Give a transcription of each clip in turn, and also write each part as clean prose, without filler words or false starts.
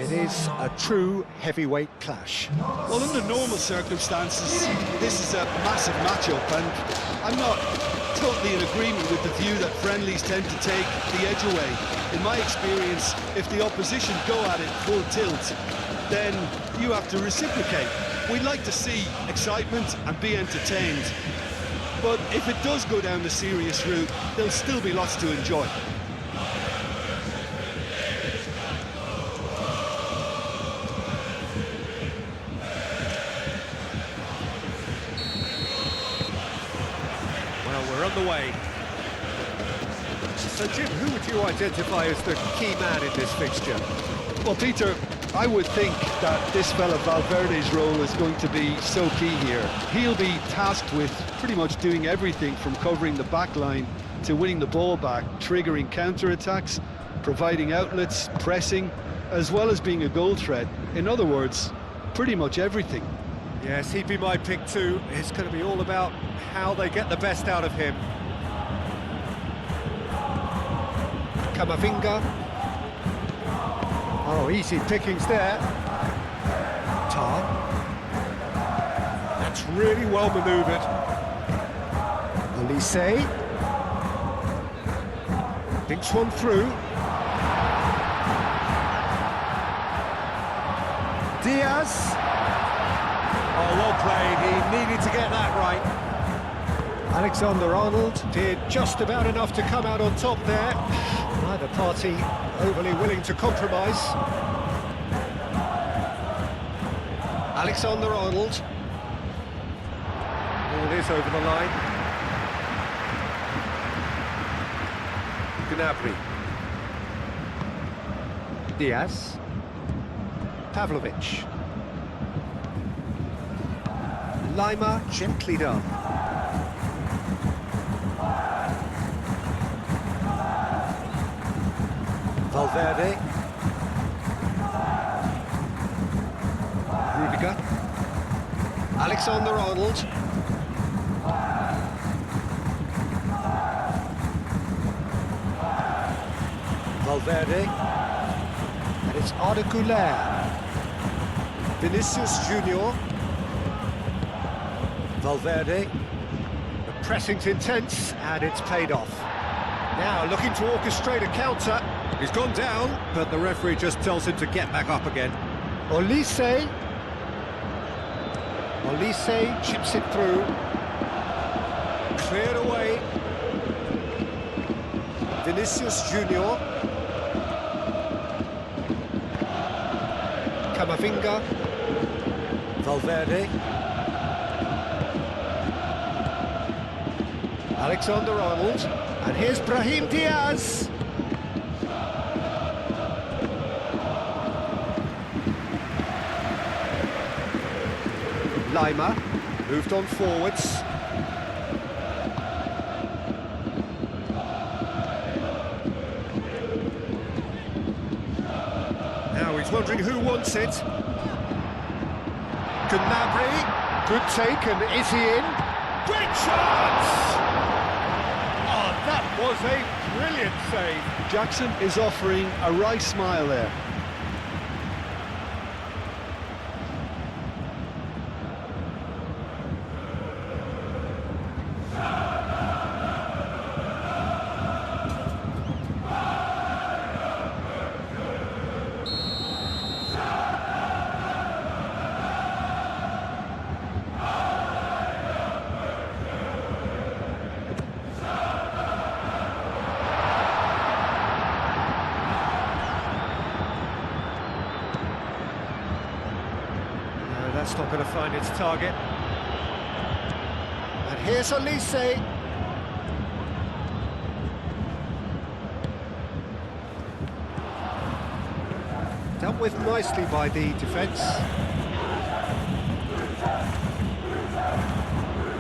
It is a true heavyweight clash. Well, under normal circumstances, this is a massive matchup, and I'm not totally in agreement with the view that friendlies tend to take the edge away. In my experience, if the opposition go at it full tilt, then you have to reciprocate. We'd like to see excitement and be entertained, but if it does go down the serious route, there'll still be lots to enjoy. We're on the way. So, Jim, who would you identify as the key man in this fixture? Well, Peter, I would think that this fella Valverde's role is going to be so key here. He'll be tasked with pretty much doing everything from covering the back line to winning the ball back, triggering counter-attacks, providing outlets, pressing, as well as being a goal threat. In other words, pretty much everything. Yes, he'd be my pick too. It's going to be all about how they get the best out of him. Camavinga. Oh, easy pickings there. Tar. That's really well manoeuvred. Olise. Thinks one through. Diaz. Oh, well played. He needed to get that right. Alexander-Arnold did just about enough to come out on top there. Neither party overly willing to compromise. Alexander-Arnold. Ball is over the line. Gnabry. Diaz. Pavlovic. Lima, gently done. Valverde. Rudiger. Alexander-Arnold. Valverde. And it's Arda Güler. Vinicius Junior. Valverde. The pressing's intense, and it's paid off. Now looking to orchestrate a counter. He's gone down, but the referee just tells him to get back up again. Olise. Olise chips it through. Cleared away. Vinicius Junior. Camavinga. Valverde. Alexander-Arnold, and here's Brahim Diaz. Lima moved on forwards. Now he's wondering who wants it. Gnabry, good take, and is he in? Great chance! That was a brilliant save. Jackson is offering a wry smile there. That's not going to find its target. And here's Olise. Dealt with nicely by the defence.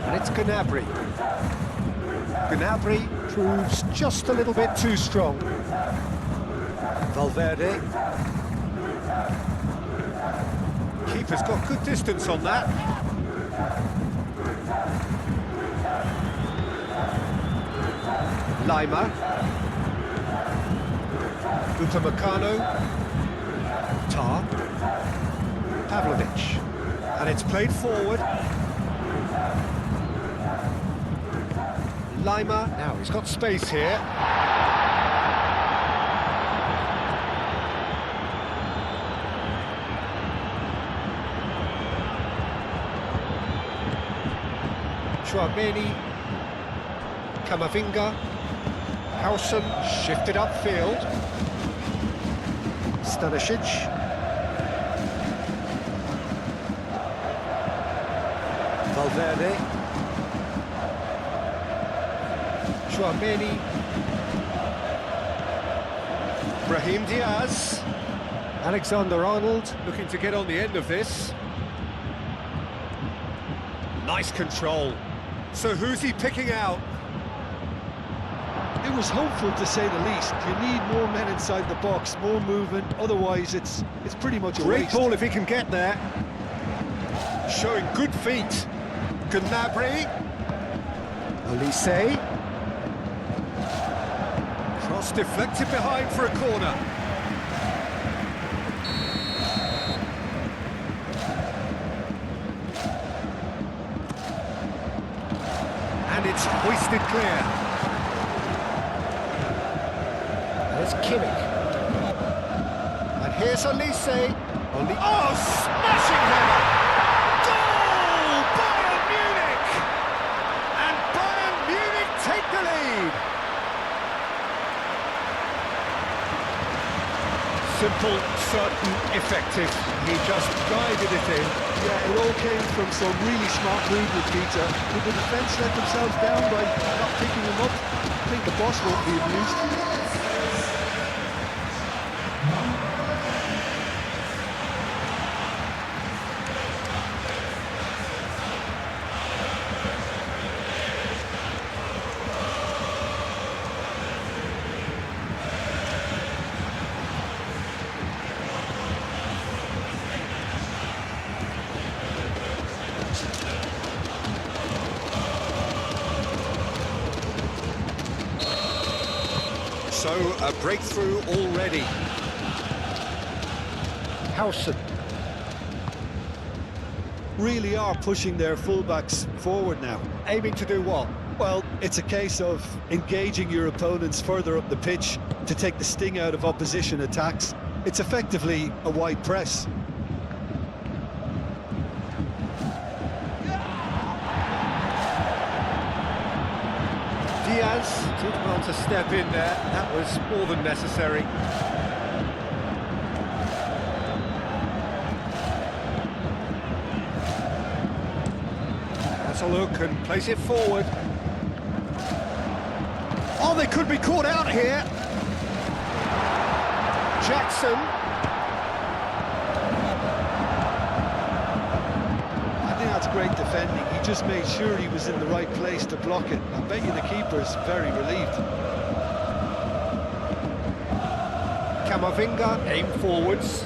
And it's Gnabry. Gnabry proves just a little bit too strong. Valverde. Keeper's got good distance on that. Lima. Upamecano. Tar. Pavlovic. And it's played forward. Lima, now he's got space here. Chouameni, Camavinga, Howson shifted upfield. Stanisic. Valverde. Chouameni. Brahim Diaz. Alexander-Arnold looking to get on the end of this. Nice control. So who's he picking out? It was hopeful, to say the least. You need more men inside the box, more movement, otherwise it's pretty much a Great waste. ball if he can get there. Showing good feet. Gnabry. Olise. Cross deflected behind for a corner. And it's hoisted clear. There's Kimmich. And here's Olise. Oh, smashing header! Goal! Bayern Munich! And Bayern Munich take the lead! Simple, certain, effective. He just guided it in. Yeah, it all came from some really smart movement, Peter. Would the defence let themselves down by not picking him up? I think the boss won't be amused. So, a breakthrough already. Howson. Really are pushing their fullbacks forward now. Aiming to do what? Well, it's a case of engaging your opponents further up the pitch to take the sting out of opposition attacks. It's effectively a wide press. Diaz did well to step in there. That was more than necessary. That's a look and place it forward. Oh, they could be caught out here. Jackson. I think that's great defending. He just made sure he was in the right place to block it. I bet you the keeper's very relieved. Camavinga, aim forwards.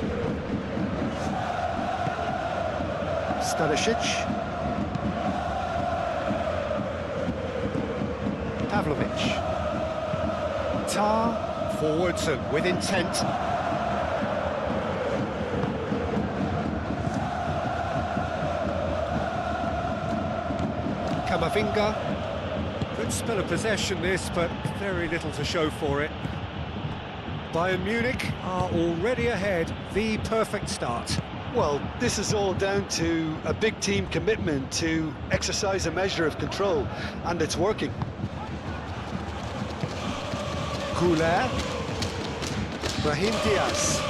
Stanisic. Pavlovic. Tar, forwards and with intent. Camavinga. Good spell of possession this, but very little to show for it. Bayern Munich are already ahead. The perfect start. Well, this is all down to a big team commitment to exercise a measure of control, and it's working. Goulet. Brahim Diaz.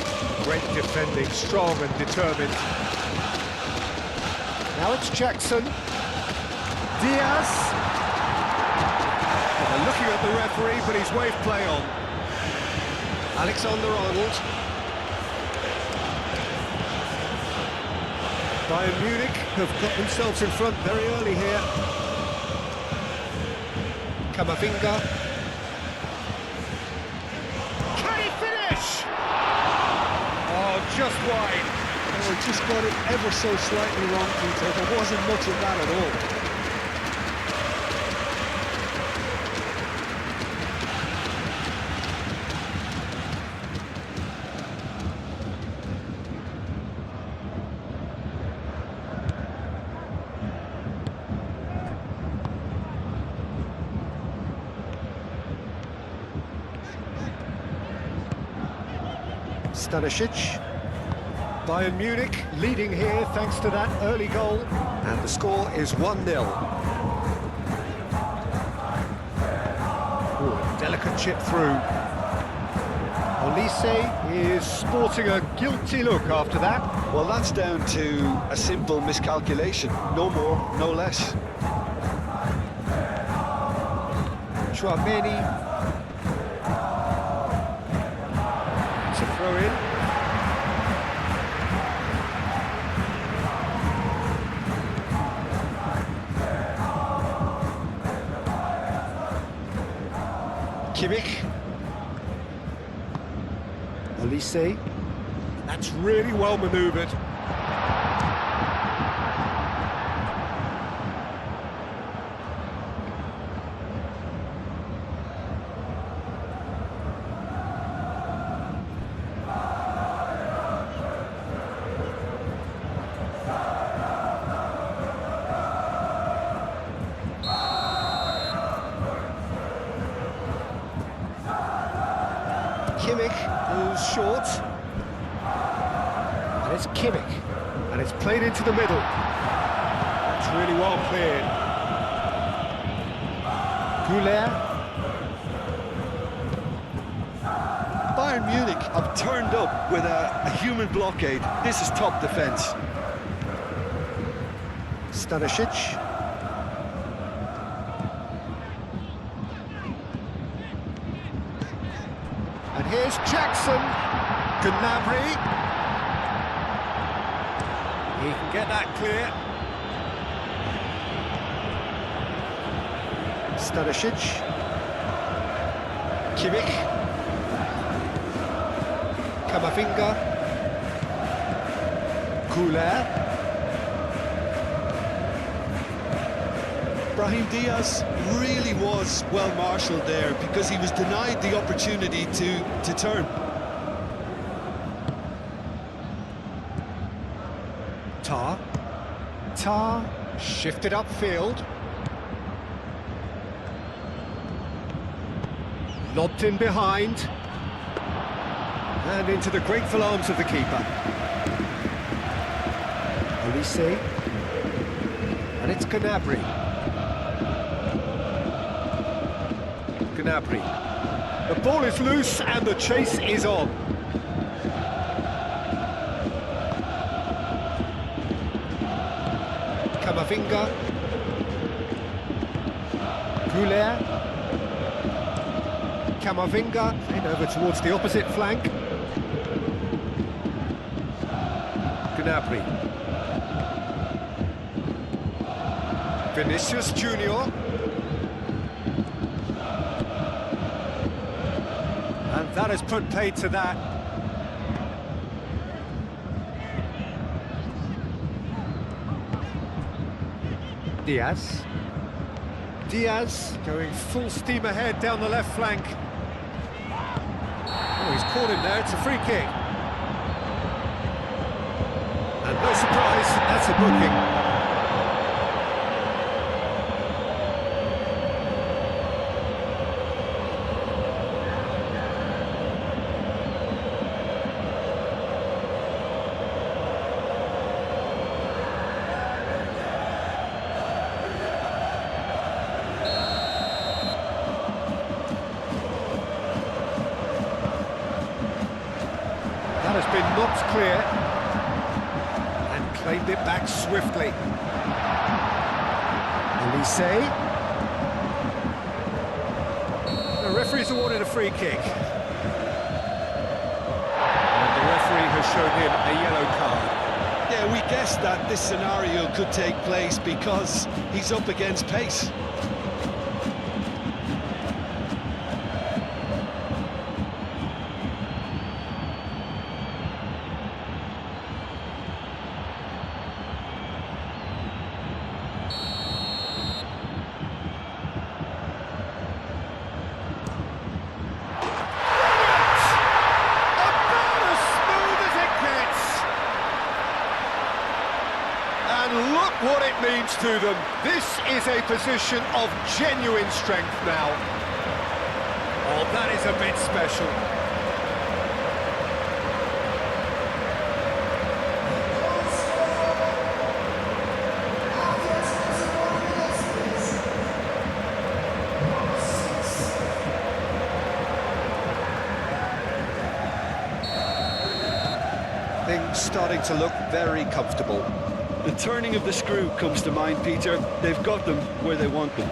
Great defending, strong and determined. Now it's Jackson. Diaz. Well, they're looking at the referee, but he's waved play on. Alexander-Arnold. Bayern Munich have got themselves in front very early here. Camavinga. Can he finish? Oh, just wide. Oh, just got it ever so slightly wrong, Peter. There wasn't much of that at all. Stanisic. Bayern Munich leading here thanks to that early goal. And the score is 1-0. Ooh, delicate chip through. Olise is sporting a guilty look after that. Well, that's down to a simple miscalculation. No more, no less. Chouameni. It's a throw-in. Kimmich. Olise. That's really well manoeuvred. Kimmich goes short. And it's Kimmich. And it's played into the middle. That's really well cleared. Goulet. Bayern Munich have turned up with a human blockade. This is top defence. Stanisic. And here's Jackson. Gnabry. He can get that clear. Stanisic. Kimmich. Kamavinga. Goulet. Brahim Diaz really was well marshalled there because he was denied the opportunity to turn. Tar shifted upfield. Lobbed in behind. And into the grateful arms of the keeper. Olise. And it's Gnabry. Gnabry. The ball is loose and the chase is on. Kamavinga. Goulet. Kamavinga, and over towards the opposite flank. Gnabry. Vinicius Junior. And that has put paid to that. Diaz. Diaz going full steam ahead down the left flank. Oh, he's caught him there, it's a free kick. And no surprise, that's a booking. That has been knocked clear and claimed it back swiftly. Olise. The referee's awarded a free kick. And the referee has shown him a yellow card. Yeah, we guessed that this scenario could take place because he's up against pace. And look what it means to them. This is a position of genuine strength now. Oh, that is a bit special. Things starting to look very comfortable. The turning of the screw comes to mind, Peter. They've got them where they want them.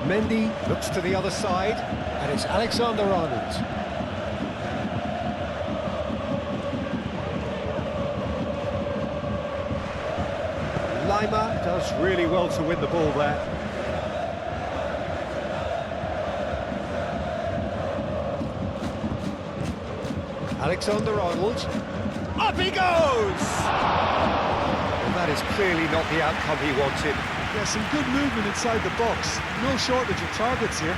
Mendy looks to the other side, and it's Alexander-Arnold. Lima does really well to win the ball there. Alexander-Arnold. Up he goes! And that is clearly not the outcome he wanted. Yeah, some good movement inside the box. No shortage of targets here.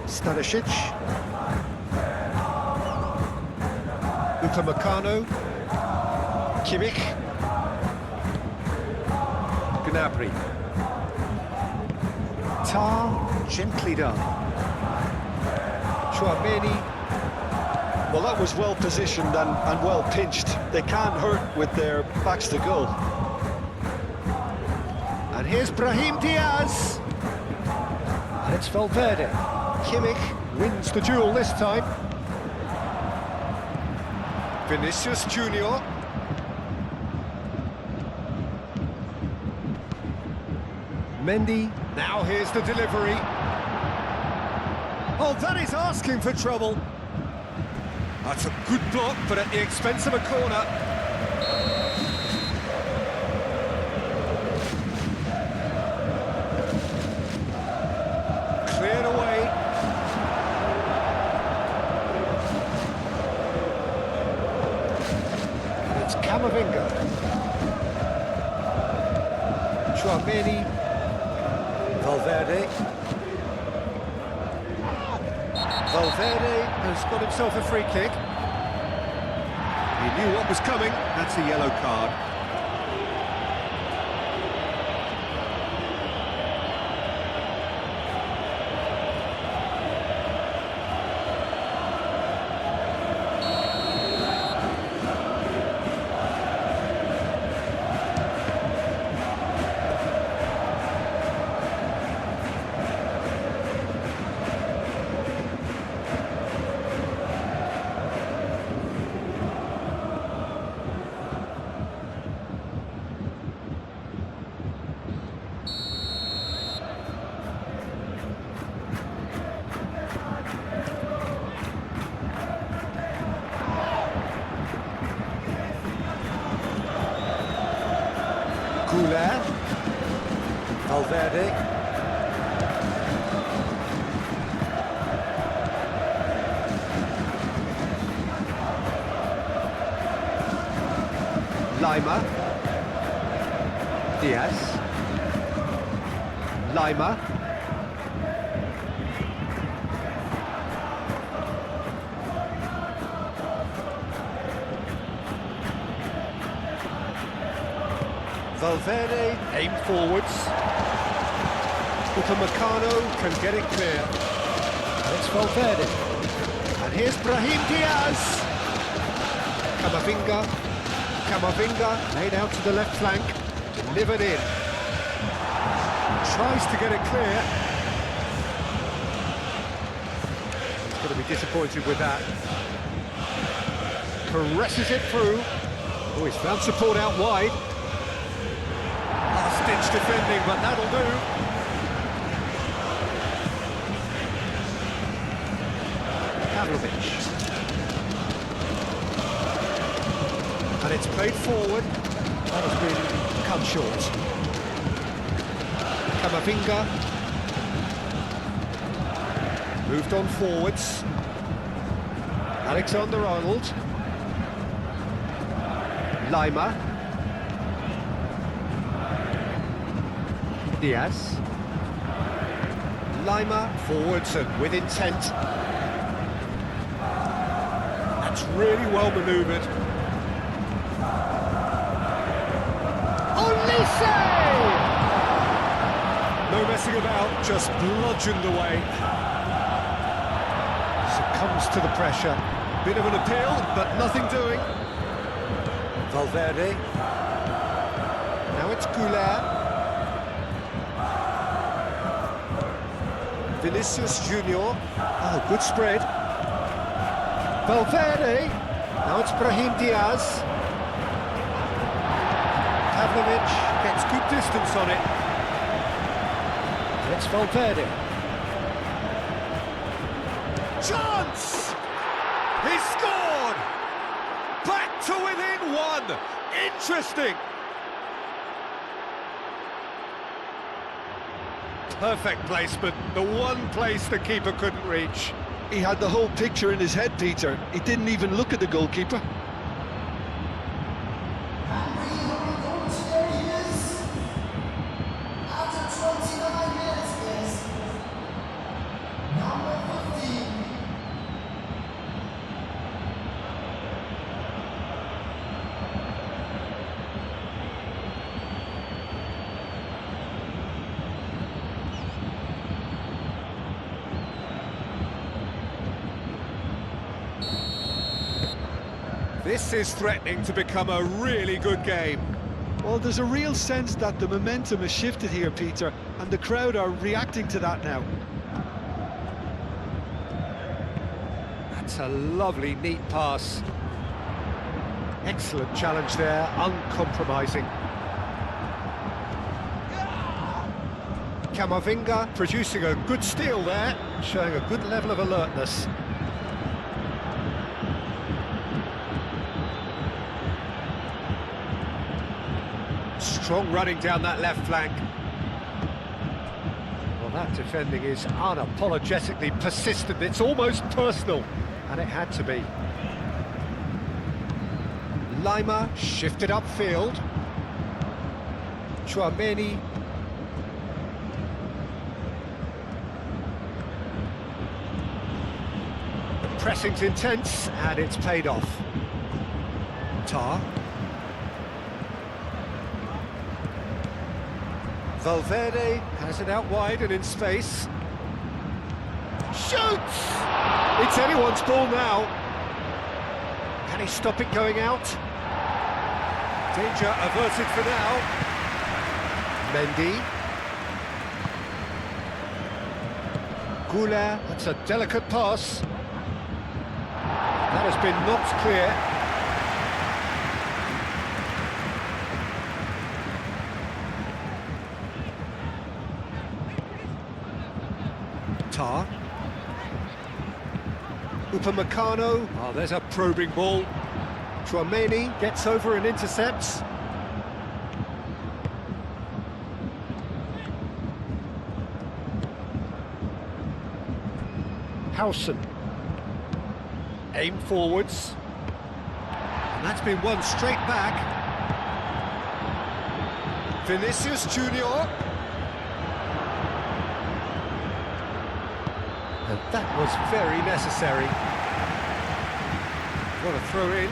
Stanisic. Upamecano. Kimmich. Gnabry. Tar, gently done. Chouameni. Well, that was well positioned and well pinched. They can't hurt with their backs to goal. And here's Brahim Diaz. And it's Valverde. Kimmich wins the duel this time. Vinicius Junior. Mendy. Now here's the delivery. Oh, that is asking for trouble. That's a good block, but at the expense of a corner. Cleared away. And it's Camavinga. Chouameni. Valverde. Valverde has got himself a free kick. He knew what was coming. That's a yellow card. Valverde. Lima. Diaz. Lima. Valverde aimed forwards. Upamecano can get it clear. And it's Valverde. And here's Brahim Diaz. Camavinga laid out to the left flank. Delivered in. Tries to get it clear. He's going to be disappointed with that. Caresses it through. Oh, he's found support out wide. Stitch defending, but that'll do. Pavlovic. And it's played forward. That has been cut short. Camavinga. Moved on forwards. Alexander-Arnold. Lima. Diaz. Lima forwards and with intent. That's really well manoeuvred. Olise! No messing about, just bludgeoned away. responds to the pressure. Bit of an appeal, but nothing doing. Valverde. Now it's Goulart. Vinicius Junior. Oh, good spread. Valverde. Now it's Brahim Diaz. Pavlovic gets good distance on it. It's Valverde. Chance! He scored! Back to within one! Interesting! Perfect placement, the one place the keeper couldn't reach. He had the whole picture in his head, Peter. He didn't even look at the goalkeeper. This is threatening to become a really good game. Well, there's a real sense that the momentum has shifted here, Peter, and the crowd are reacting to that now. That's a lovely, neat pass. Excellent challenge there, uncompromising. Camavinga producing a good steal there, showing a good level of alertness. Strong running down that left flank. Well, that defending is unapologetically persistent. It's almost personal, and it had to be. Lima shifted upfield. Chouameni. The pressing's intense, and it's paid off. Tar. Valverde has it out wide and in space. Shoots! It's anyone's ball now. Can he stop it going out? Danger averted for now. Mendy. Goulart, that's a delicate pass. That has been knocked clear. Tar. Upamecano. Oh, there's a probing ball. Chouameni gets over and intercepts. Howson. Aim forwards. And that's been won straight back. Vinicius Junior. And that was very necessary. What a throw in.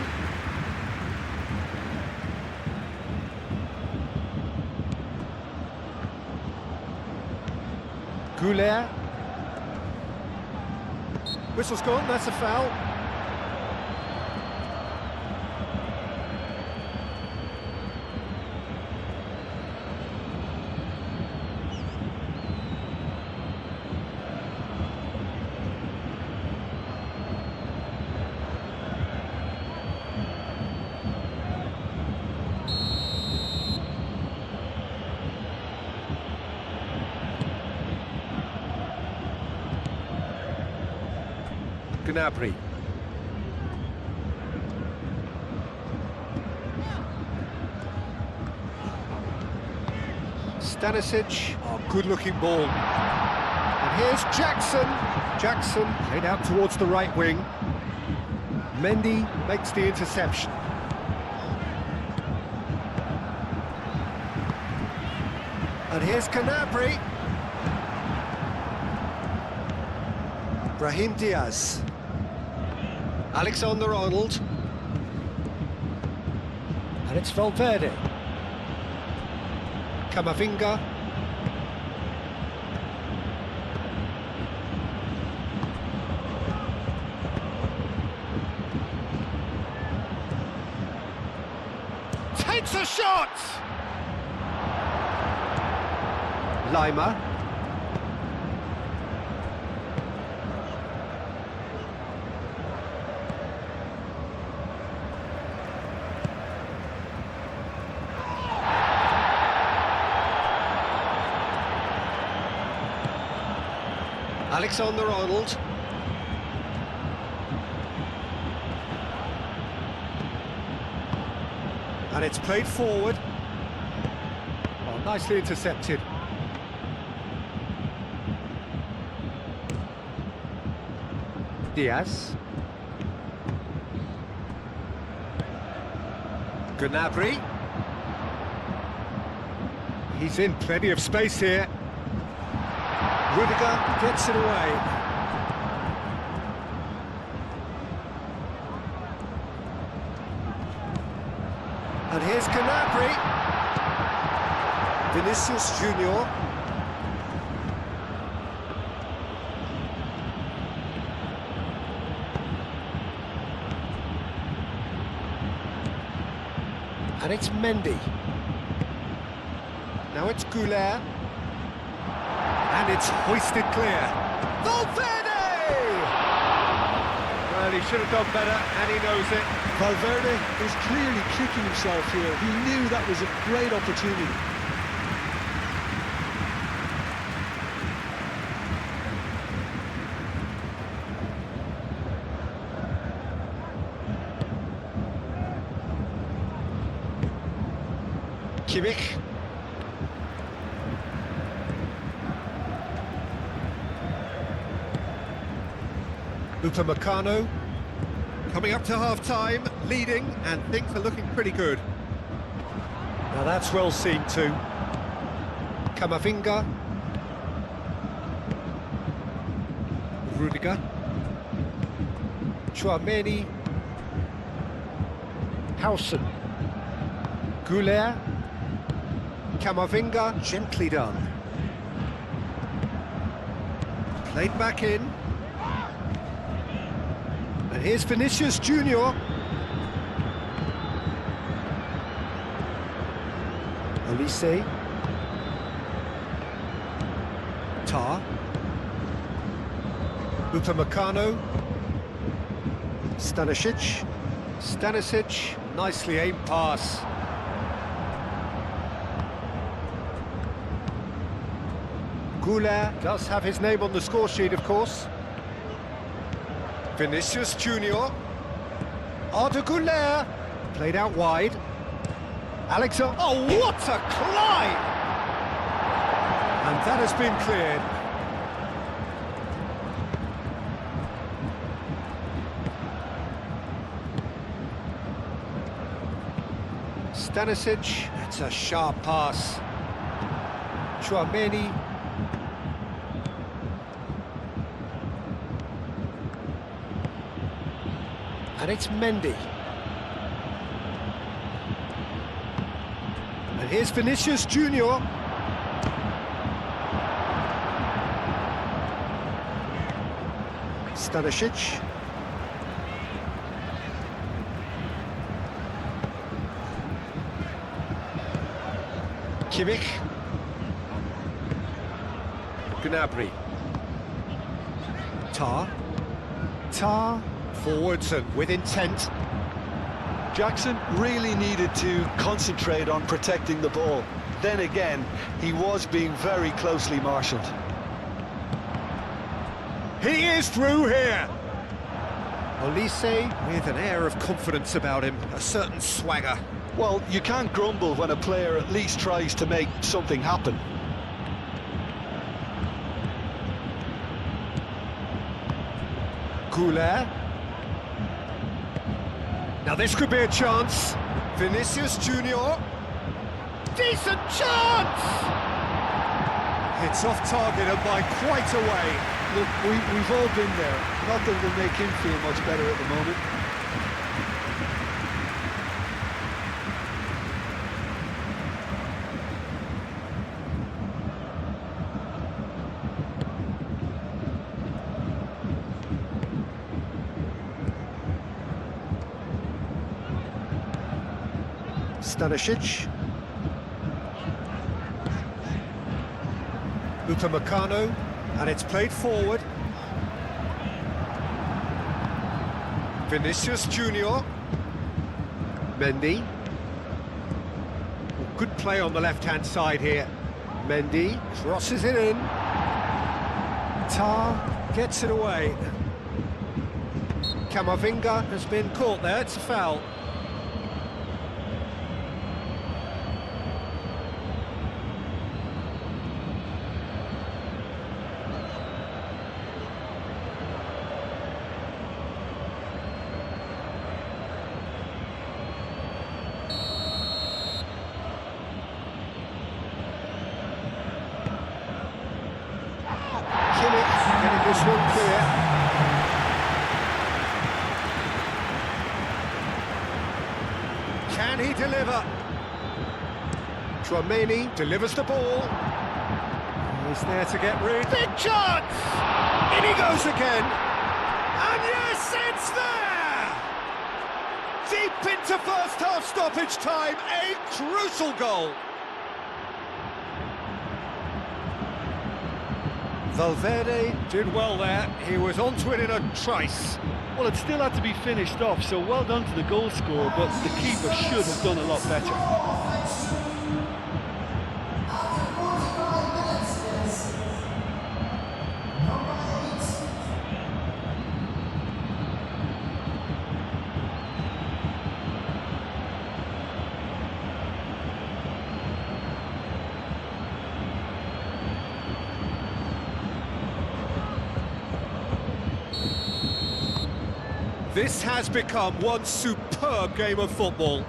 Goulart. Whistle's gone, that's a foul. Gnabry. Stanisic, oh, good-looking ball. And here's Jackson. Jackson played out towards the right wing. Mendy makes the interception. And here's Gnabry. Brahim Diaz. Alexander-Arnold. And it's Valverde. Camavinga. It's a shot! Lima. Alexander-Arnold. And it's played forward. Oh, nicely intercepted. Diaz. Gnabry. He's in plenty of space here. Rudiger gets it away. And here's Gnabry. Vinicius Junior. And it's Mendy. Now it's Goulet. And it's hoisted clear. Valverde! Well, he should have done better, and he knows it. Valverde is clearly kicking himself here. He knew that was a great opportunity. Kimmich. Upamecano coming up to half-time, leading, and things are looking pretty good. Now that's well seen too. Camavinga. Rudiger. Chouameni. Howson. Goulet. Camavinga, gently done. Played back in. And here's Vinicius Junior. Olise. Tar. Upamecano. Stanisic. Stanisic, nicely aimed pass. Goulet does have his name on the score sheet, of course. Vinicius Junior. Arda Goulet. Played out wide. Alexander. Oh, what a climb! And that has been cleared. Stanisic. That's a sharp pass. Chouameni. And it's Mendy. And here's Vinicius Junior. Stanisic. Kimmich. Gnabry. Tar. Forwards and with intent. Jackson really needed to concentrate on protecting the ball. Then again, he was being very closely marshalled. He is through here. Olise with an air of confidence about him, a certain swagger. Well, you can't grumble when a player at least tries to make something happen. Goulet. Now this could be a chance. Vinicius Junior. Decent chance! It's off target and by quite a way. Look, we've all been there. Not that it'll make him feel much better at the moment. Stanisic. Upamecano, and it's played forward. Vinicius Junior. Mendy. Good play on the left-hand side here. Mendy crosses it in. Tar gets it away. Camavinga has been caught there, it's a foul. Getting this one clear. Can he deliver? Tchouaméni delivers the ball. He's there to get rid. Big chance! In he goes again. And yes, it's there! Deep into first half stoppage time, a crucial goal. Valverde did well there, he was onto it in a trice. Well, it still had to be finished off, so well done to the goal scorer, but the keeper should have done a lot better. This has become one superb game of football.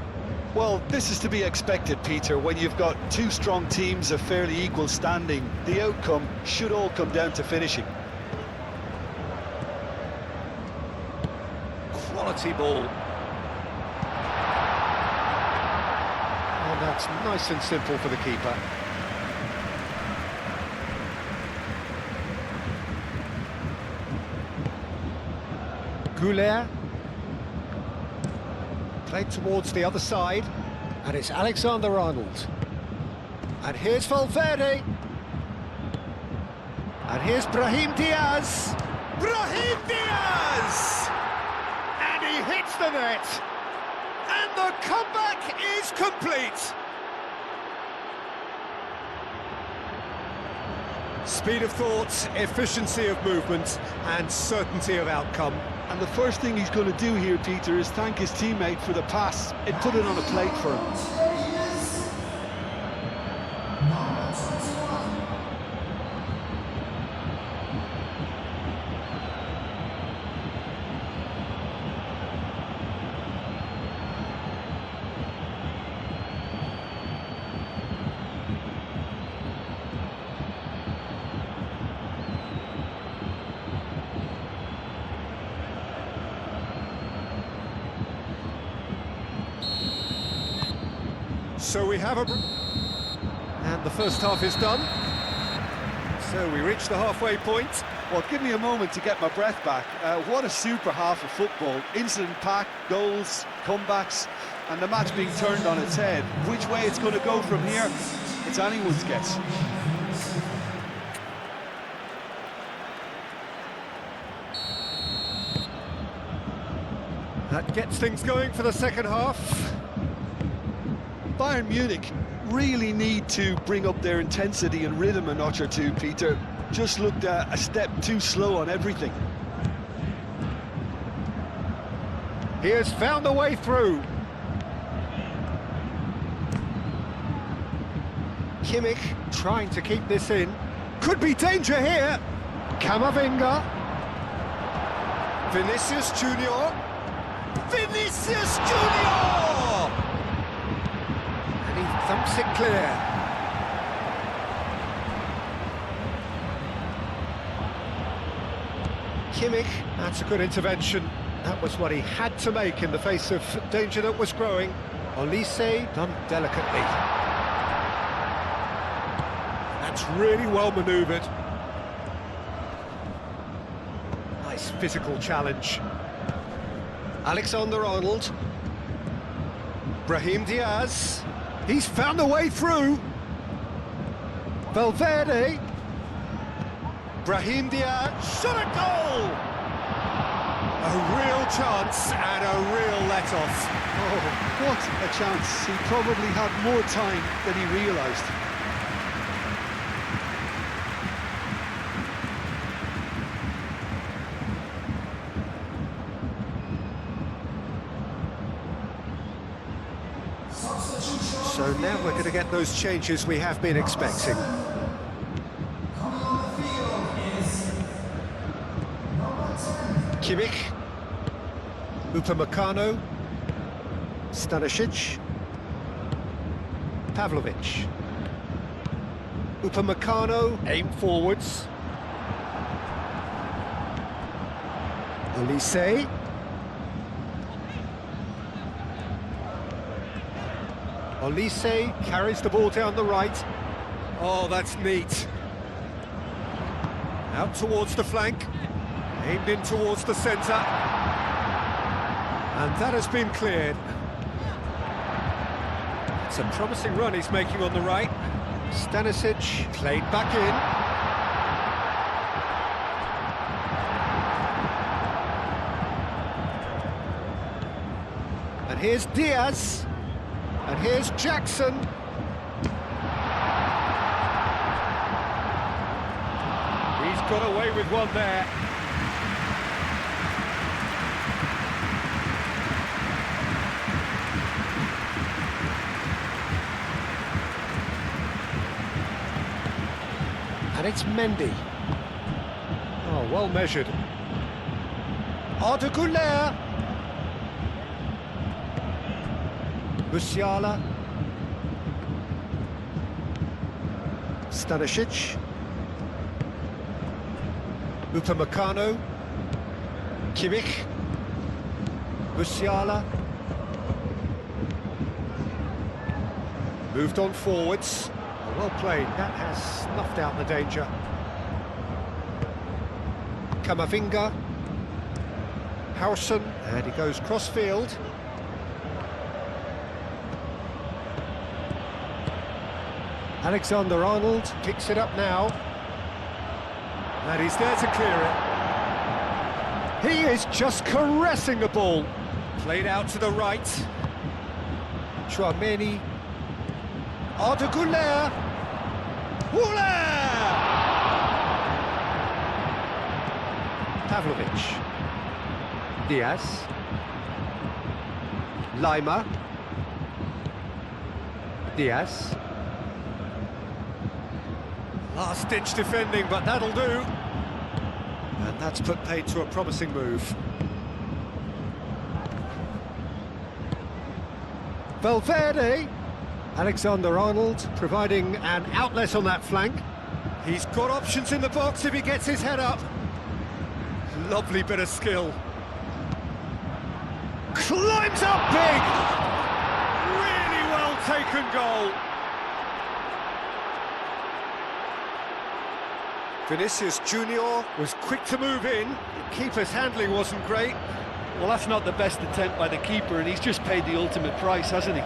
Well, this is to be expected, Peter, when you've got two strong teams of fairly equal standing. The outcome should all come down to finishing. Quality ball. And that's nice and simple for the keeper. Goulet. Played towards the other side, and it's Alexander-Arnold. And here's Valverde. And here's Brahim Diaz. Brahim Diaz! And he hits the net. And the comeback is complete. Speed of thought, efficiency of movement, and certainty of outcome. And the first thing he's going to do here, Peter, is thank his teammate for the pass. It put it on a plate for him. So we have and the first half is done. So we reach the halfway point. Well, give me a moment to get my breath back. What a super half of football. Incident-packed, goals, comebacks, and the match being turned on its head. Which way it's going to go from here, it's anyone's guess. That gets things going for the second half. Bayern Munich really need to bring up their intensity and rhythm a notch or two, Peter. Just looked a step too slow on everything. He has found a way through. Kimmich trying to keep this in. Could be danger here. Camavinga. Vinicius Junior. Vinicius Junior! And he thumps it clear. Kimmich, that's a good intervention. That was what he had to make in the face of danger that was growing. Olise done delicately. That's really well manoeuvred. Nice physical challenge. Alexander-Arnold. Brahim Diaz. He's found a way through. Valverde. Brahim Diaz. Shot a goal! A real chance and a real let-off. Oh, what a chance. He probably had more time than he realised. So now we're going to get those changes we have been expecting. Kimmich, Upamecano, Stanisic, Pavlovic. Upamecano, aim forwards. Olise. Olise carries the ball down the right. Oh, that's neat. Out towards the flank. Aimed in towards the centre. And that has been cleared. It's a promising run he's making on the right. Stanisic played back in. And here's Diaz. And here's Jackson. He's got away with one there. And it's Mendy. Oh, well measured. Arda Güler. Musiala. Stanisic. Upamecano. Kimmich. Musiala. Moved on forwards. Well played, that has snuffed out the danger. Camavinga. Howson, and he goes cross-field. Alexander-Arnold picks it up now. And he's there to clear it. He is just caressing the ball. Played out to the right. Chouameni. Arda Güler. Pavlovic. Diaz. Lima. Diaz. Last-ditch defending, but that'll do. And that's put paid to a promising move. Valverde. Alexander-Arnold providing an outlet on that flank. He's got options in the box if he gets his head up. Lovely bit of skill. Climbs up big! Really well taken goal. Vinicius Junior was quick to move in. The keeper's handling wasn't great. Well, that's not the best attempt by the keeper, and he's just paid the ultimate price, hasn't he?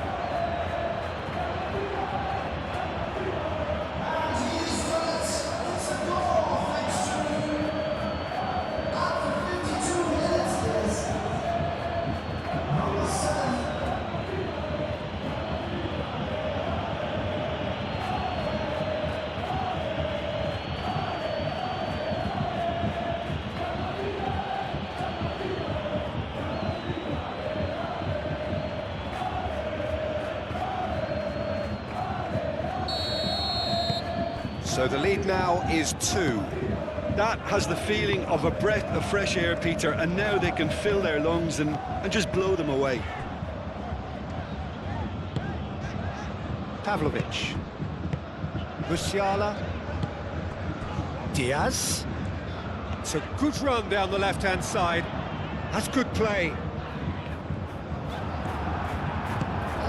So the lead now is 2. That has the feeling of a breath of fresh air, Peter, and now they can fill their lungs and just blow them away. Pavlovic. Musiala. Diaz. It's a good run down the left-hand side. That's good play.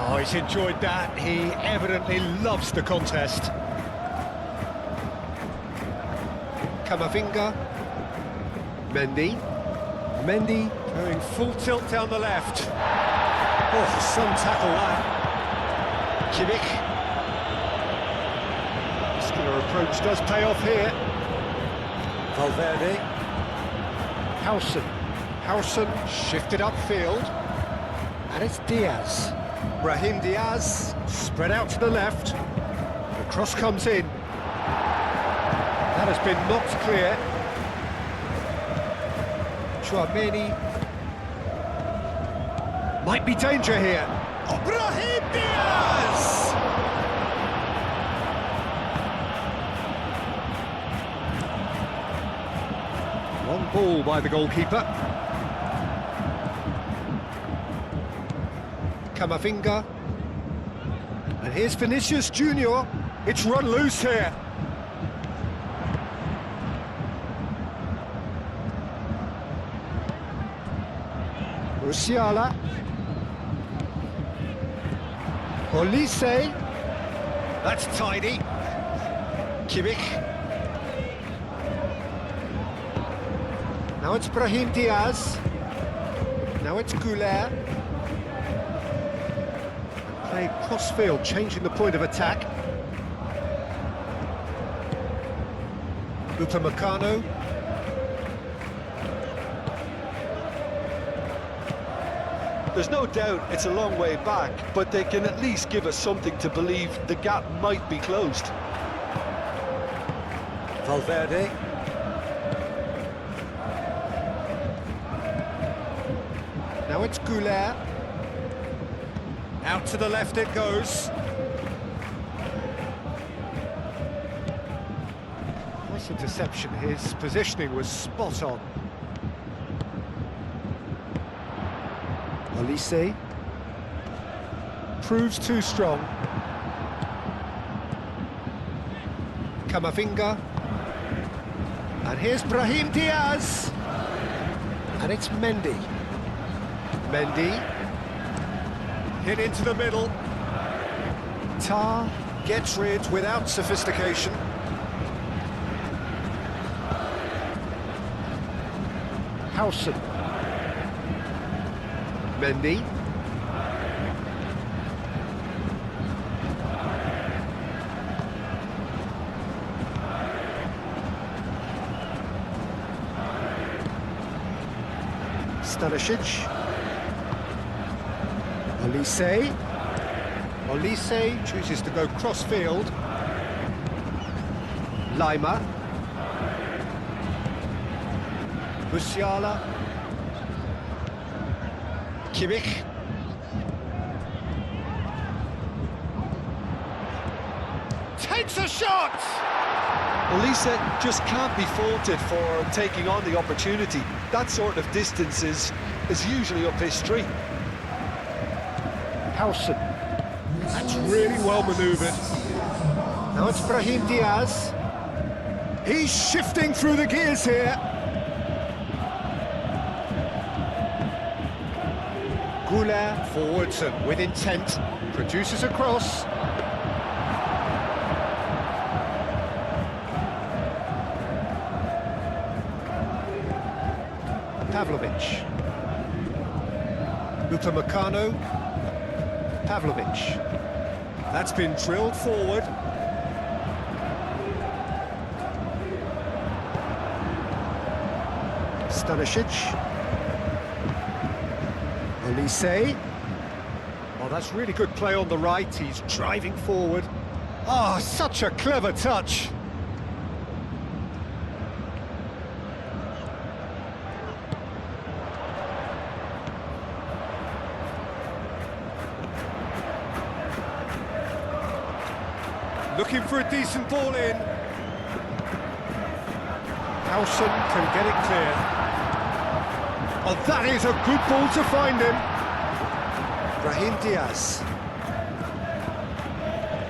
Oh, he's enjoyed that. He evidently loves the contest. Camavinga. Mendy. Mendy going full tilt down the left. Oh, some tackle that. Kimmich. Muscular approach does pay off here. Valverde. Howson shifted upfield. And it's Diaz. Brahim Diaz spread out to the left. The cross comes in. That has been knocked clear. Chouameni. Might be danger here. Oh, Brahim Diaz! Long ball by the goalkeeper. Camavinga. And here's Vinicius Junior. It's run loose here. Musiala. Olise. That's tidy. Kimmich. Now it's Brahim Diaz. Now it's Goulet. Played cross-field, changing the point of attack. Upamecano. There's no doubt it's a long way back, but they can at least give us something to believe the gap might be closed. Valverde. Now it's Goulet. Out to the left it goes. Nice interception. His positioning was spot on. Olise proves too strong. Camavinga. And here's Brahim Diaz. And it's Mendy. Mendy. Hit into the middle. Tar gets rid without sophistication. Howson. Mendy. Stanisic. Olise. Olise chooses to go cross-field. Lima. Musiala. Kimmich. Takes a shot! Olise just can't be faulted for taking on the opportunity. That sort of distance is usually up his street. Howson. That's really well manoeuvred. Now it's Brahim Diaz. He's shifting through the gears here. Goulet forwards and with intent. Produces a cross. Pavlovic. Upamecano. Pavlovic. That's been drilled forward. Stanisic. Olise. Oh, that's really good play on the right. He's driving forward. Oh, such a clever touch. Looking for a decent ball in. Howson can get it clear. Oh, that is a good ball to find him. Brahim Diaz.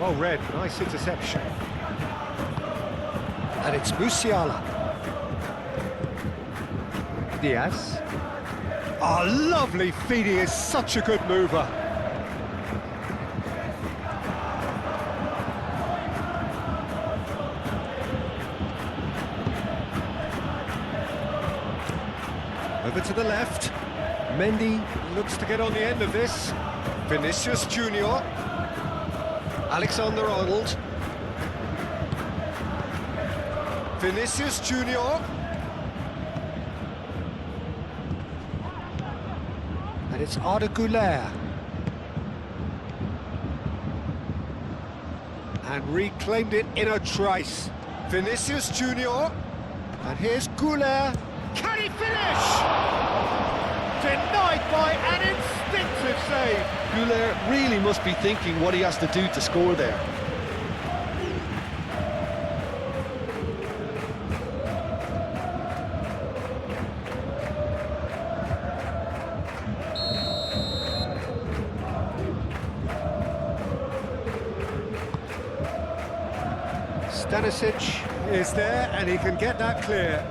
Well read, nice interception. And it's Musiala. Diaz. Oh, lovely feed, he is such a good mover. Over to the left. Mendy looks to get on the end of this. Vinicius Junior. Alexander-Arnold. Vinicius Junior. And it's Arda Güler. And reclaimed it in a trice. Vinicius Junior. And here's Güler. Can he finish? Denied by an instinctive save. Güler really must be thinking what he has to do to score there. Stanisic is there, and he can get that clear.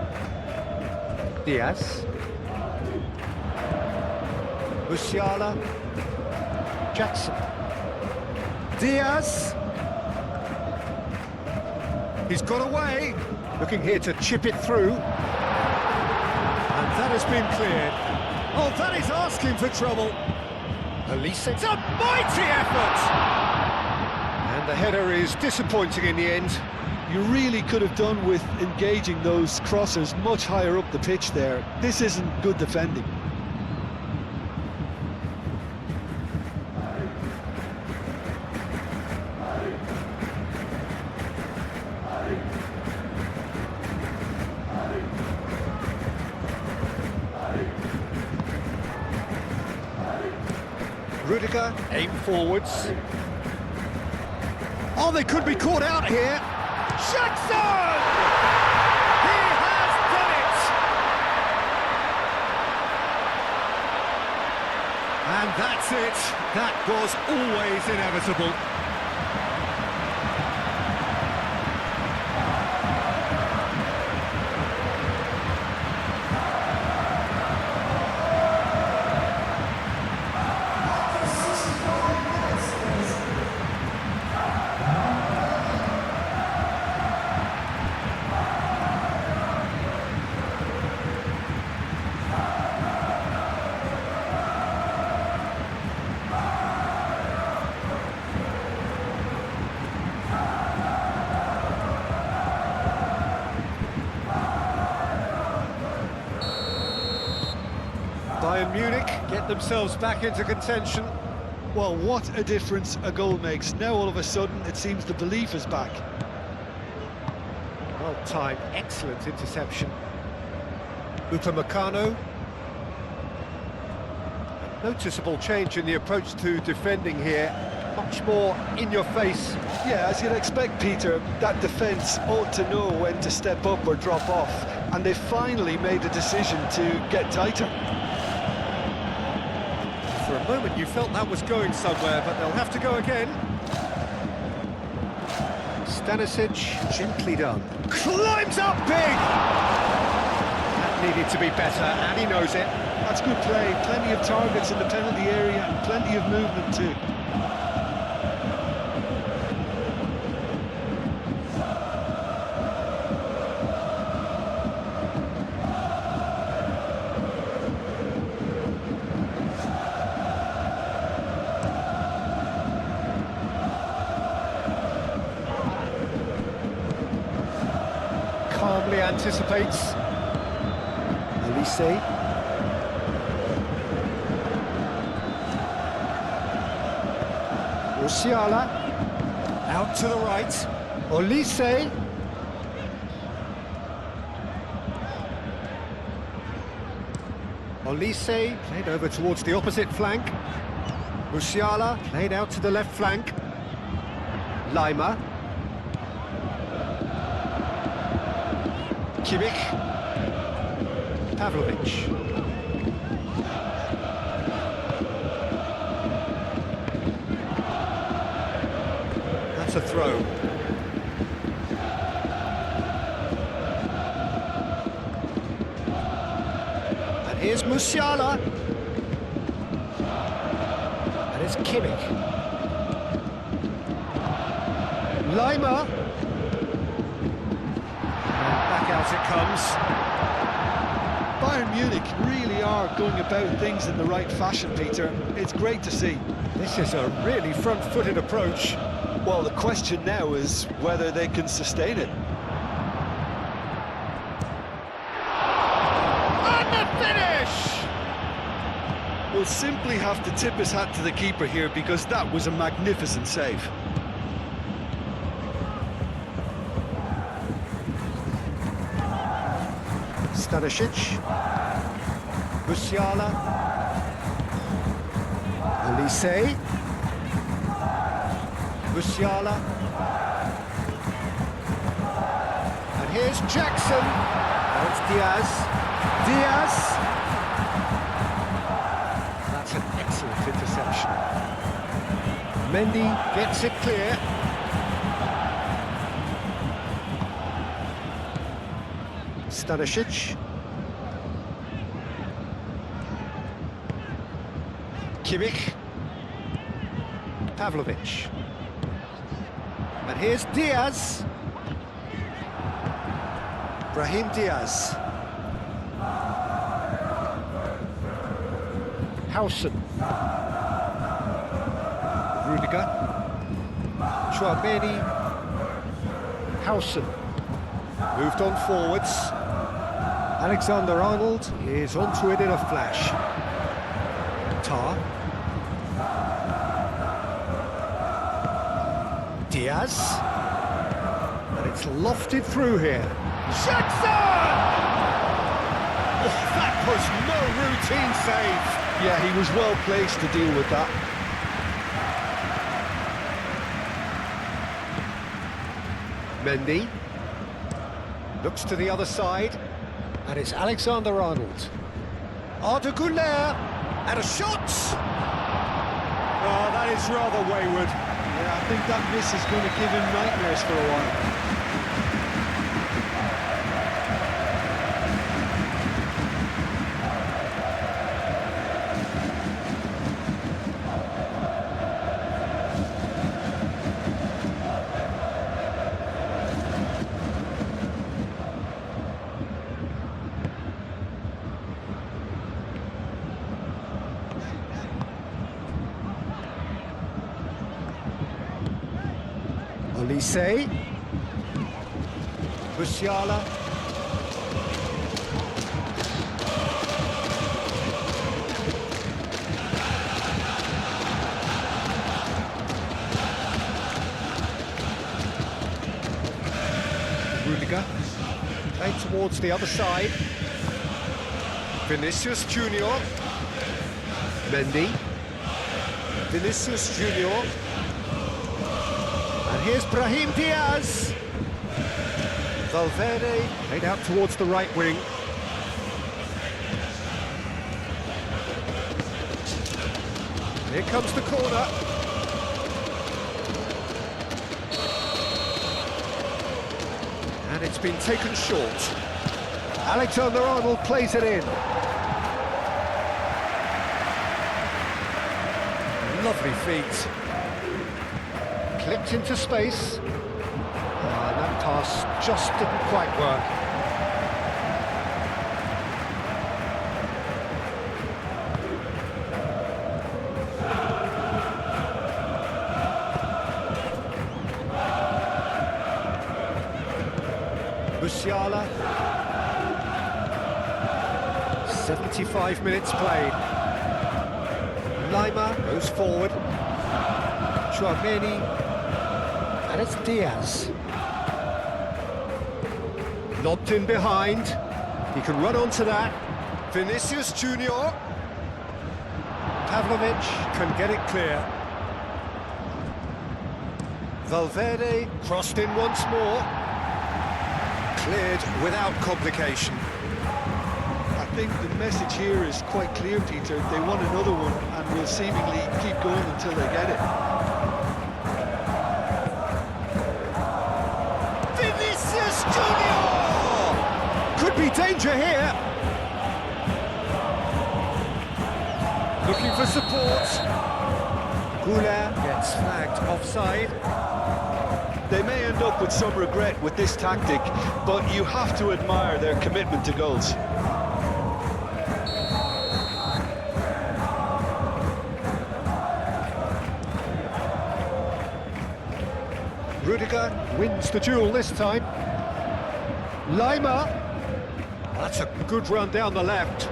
Diaz. Musiala. Jackson. Diaz. He's got away. Looking here to chip it through. And that has been cleared. Oh, that is asking for trouble. Elise, it's a mighty effort! And the header is disappointing in the end. You really could have done with engaging those crossers much higher up the pitch there. This isn't good defending. Rudiger, aim forwards. Oh, they could be caught out here. Jackson! He has done it! And that's it. That was always inevitable. Bayern Munich get themselves back into contention. Well, what a difference a goal makes. Now all of a sudden it seems the belief is back. Well timed, excellent interception. Upamecano. Noticeable change in the approach to defending here. Much more in your face. Yeah, as you'd expect, Peter, that defence ought to know when to step up or drop off. And they finally made a decision to get tighter. For a moment you felt that was going somewhere, but they'll have to go again. Stanisic, gently done. Climbs up big! That needed to be better, and he knows it. That's good play. Plenty of targets in the penalty area and plenty of movement too. Calmly anticipates. Elise. Musiala. Out to the right. Olise. Olise played over towards the opposite flank. Musiala played out to the left flank. Lima. Kimmich. Pavlovic. That's a throw. And here's Musiala. And it's Kimmich. Lima. Back out it comes. Bayern Munich really are going about things in the right fashion, Peter. It's great to see. This is a really front-footed approach. Well, the question now is whether they can sustain it. And the finish! We'll simply have to tip his hat to the keeper here because that was a magnificent save. Stanisic, Musiala, Olise, Musiala, and here's Jackson, and it's Diaz, that's an excellent interception. Mendy gets it clear. Stanisic, Kimmich, Pavlovic, and here's Diaz, Brahim Diaz, Hausen, Rudiger, Chouameni, Hausen, moved on forwards. Alexander-Arnold is onto it in a flash. Tar. Diaz. And it's lofted through here. Jackson! Oh, that was no routine save. Yeah, he was well placed to deal with that. Mendy. Looks to the other side. And it's Alexander-Arnold. Arda Güler, and a shot! Oh, that is rather wayward. Yeah, I think that miss is going to give him nightmares for a while. Olise, Musiala, Rudiger, playing towards the other side, Vinicius Junior, Mendy, Vinicius Junior. And here's Brahim Diaz. Valverde played out towards the right wing. Here comes the corner. And it's been taken short. Alexander-Arnold plays it in. Lovely feet. Clipped into space, and that pass just didn't quite work. Musiala, 75 minutes played. Lima goes forward, Chouameni, and it's Diaz. Lobbed in behind. He can run onto that. Vinicius Junior. Pavlovic can get it clear. Valverde crossed in once more. Cleared without complication. I think the message here is quite clear, Peter. They want another one and will seemingly keep going until they get it. Junior! Could be danger here. Looking for support. Güler gets flagged offside. They may end up with some regret with this tactic, but you have to admire their commitment to goals. Rudiger wins the duel this time. Lima. That's a good run down the left.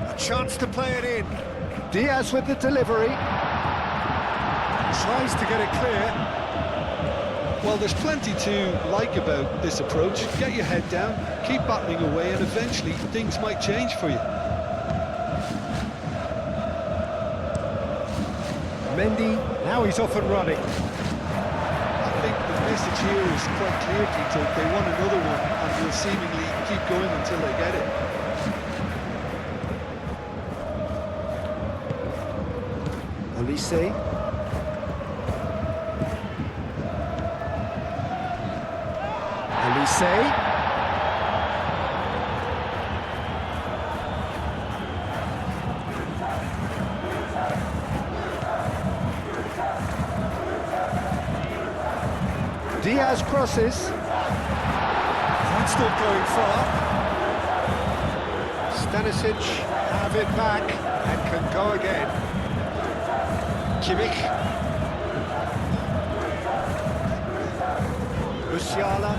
A chance to play it in. Diaz with the delivery. Tries to get it clear. Well, there's plenty to like about this approach. Get your head down, keep battling away, and eventually things might change for you. Mendy, now he's off and running. I think the message here is quite clear, Peter. They want another one, and will seemingly keep going until they get it. Olise. Olise. Diaz crosses. That's not going far. Stanisic have it back and can go again. Kimmich. Musiala.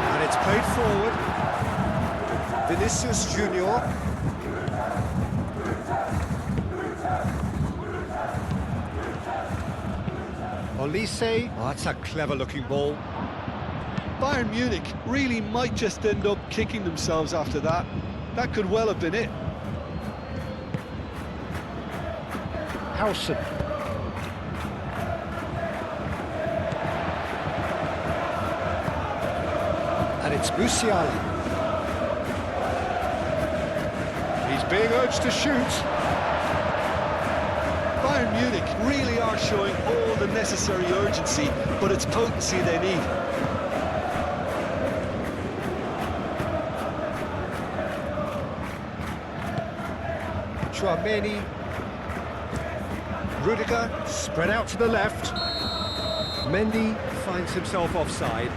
And it's played forward. Vinicius Junior. Olise. Oh, that's a clever-looking ball. Bayern Munich really might just end up kicking themselves after that. That could well have been it. Howson. And it's Musiala. He's being urged to shoot. Bayern Munich really are showing all the necessary urgency, but it's potency they need. Chouameni. Rudiger spread out to the left. Mendy finds himself offside.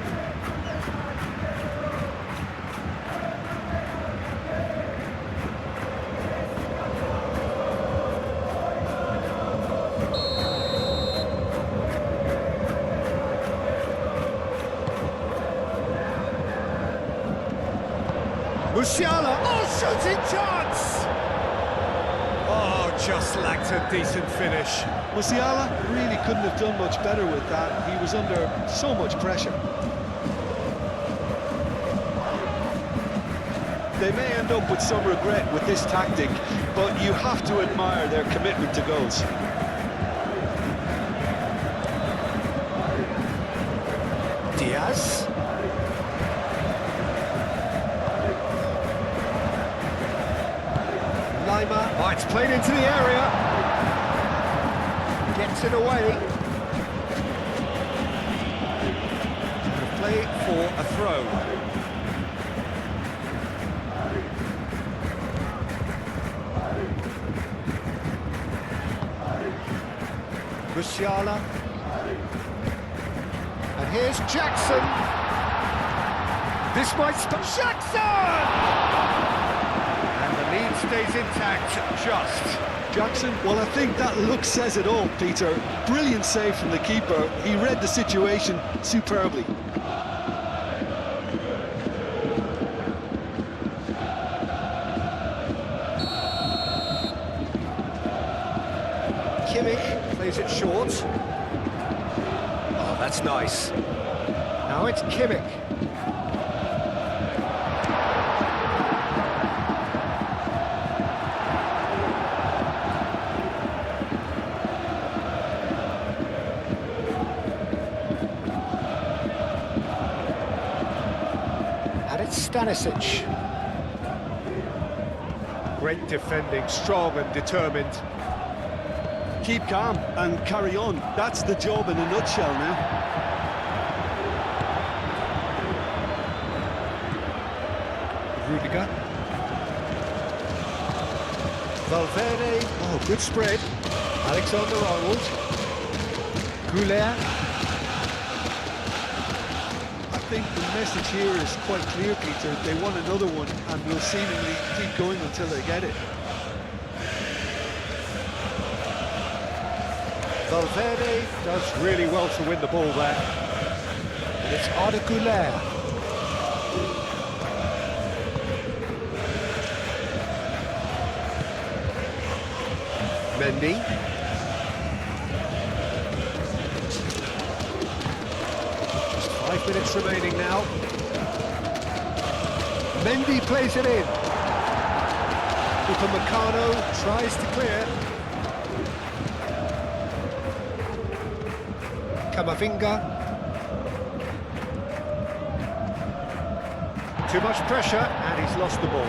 Musiala, oh, shooting chance! Oh, just lacked a decent finish. Musiala really couldn't have done much better with that. He was under so much pressure. They may end up with some regret with this tactic, but you have to admire their commitment to goals. Diaz. Lima. Oh, it's played into the area. Gets it away. Play for a throw. Musiala. And here's Jackson. This might stop. Jackson! And the lead stays intact, just. Jackson, well, I think that look says it all, Peter. Brilliant save from the keeper. He read the situation superbly. Kimmich plays it short. Oh, that's nice. Now it's Kimmich. And it's Stanisic. Great defending, strong and determined. Keep calm and carry on. That's the job in a nutshell now. Rudiger. Valverde. Oh, good spread. Alexander-Arnold. Goulet. I think the message here is quite clear, Peter. They want another one and will seemingly keep going until they get it. Valverde does really well to win the ball there. And it's Arda. Mendy. Just 5 minutes remaining now. Mendy plays it in. Upamecano tries to clear. Camavinga. Too much pressure, and he's lost the ball.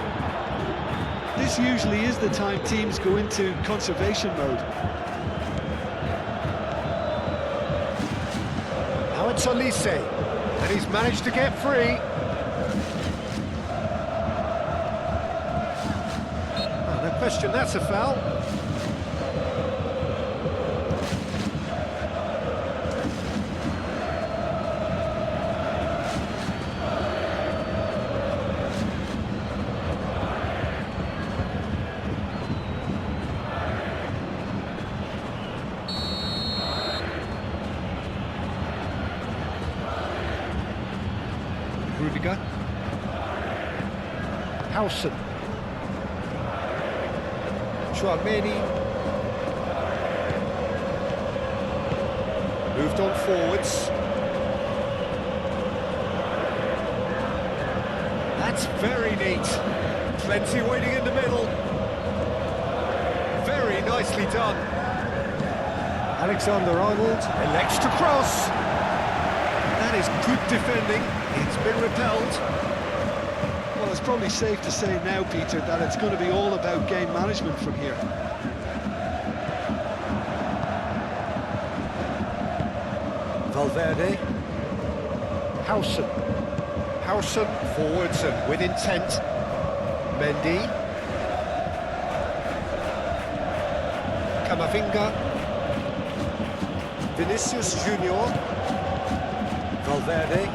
This usually is the time teams go into conservation mode. Now it's Olise, and he's managed to get free. Oh, no question, that's a foul. Rudiger. Hausen. Chouameni. Moved on forwards. That's very neat. Plenty waiting in the middle. Very nicely done. Alexander-Arnold elects to cross. That is good defending. It's been repelled. Well, it's probably safe to say now, Peter, that it's going to be all about game management from here. Valverde. Hausen. Hausen forwards and with intent. Mendy. Camavinga. Vinicius Junior. Valverde.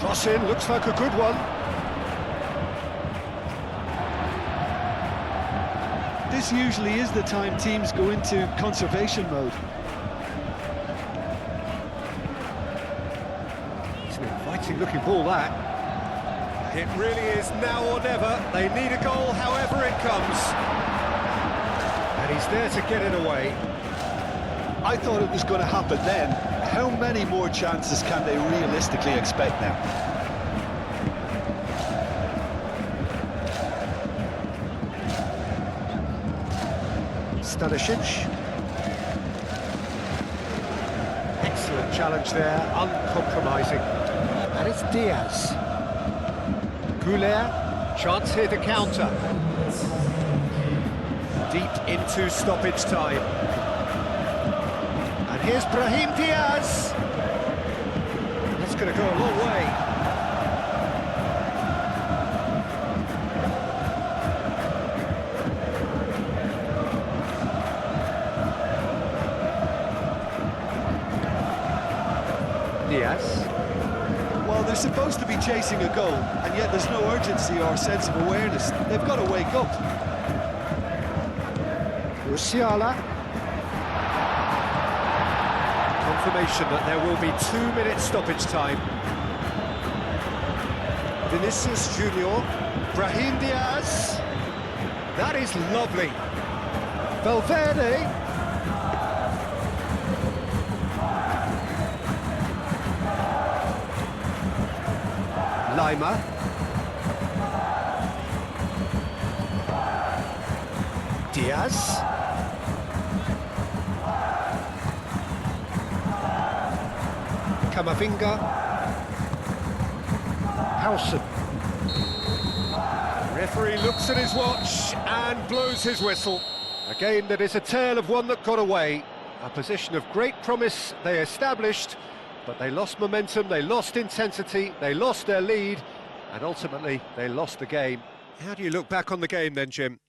Cross in, looks like a good one. This usually is the time teams go into conservation mode. It's an inviting looking ball, that. It really is now or never. They need a goal however it comes. And he's there to get it away. I thought it was going to happen then. How many more chances can they realistically expect now? Stanisic. Excellent challenge there, uncompromising. And it's Diaz. Goulet, chance here to counter. Deep into stoppage time. And here's Brahim Diaz. That's going to go a long way. Diaz. Well, they're supposed to be chasing a goal, and yet there's no urgency or sense of awareness. They've got to wake up. Musiala. Confirmation that there will be 2 minutes stoppage time. Vinicius Junior. Brahim Diaz. That is lovely. Valverde. Lima. Diaz. Camavinga. Hausen. Referee looks at his watch and blows his whistle. A game that is a tale of one that got away. A position of great promise they established, but they lost momentum, they lost intensity, they lost their lead, and ultimately they lost the game. How do you look back on the game then, Jim?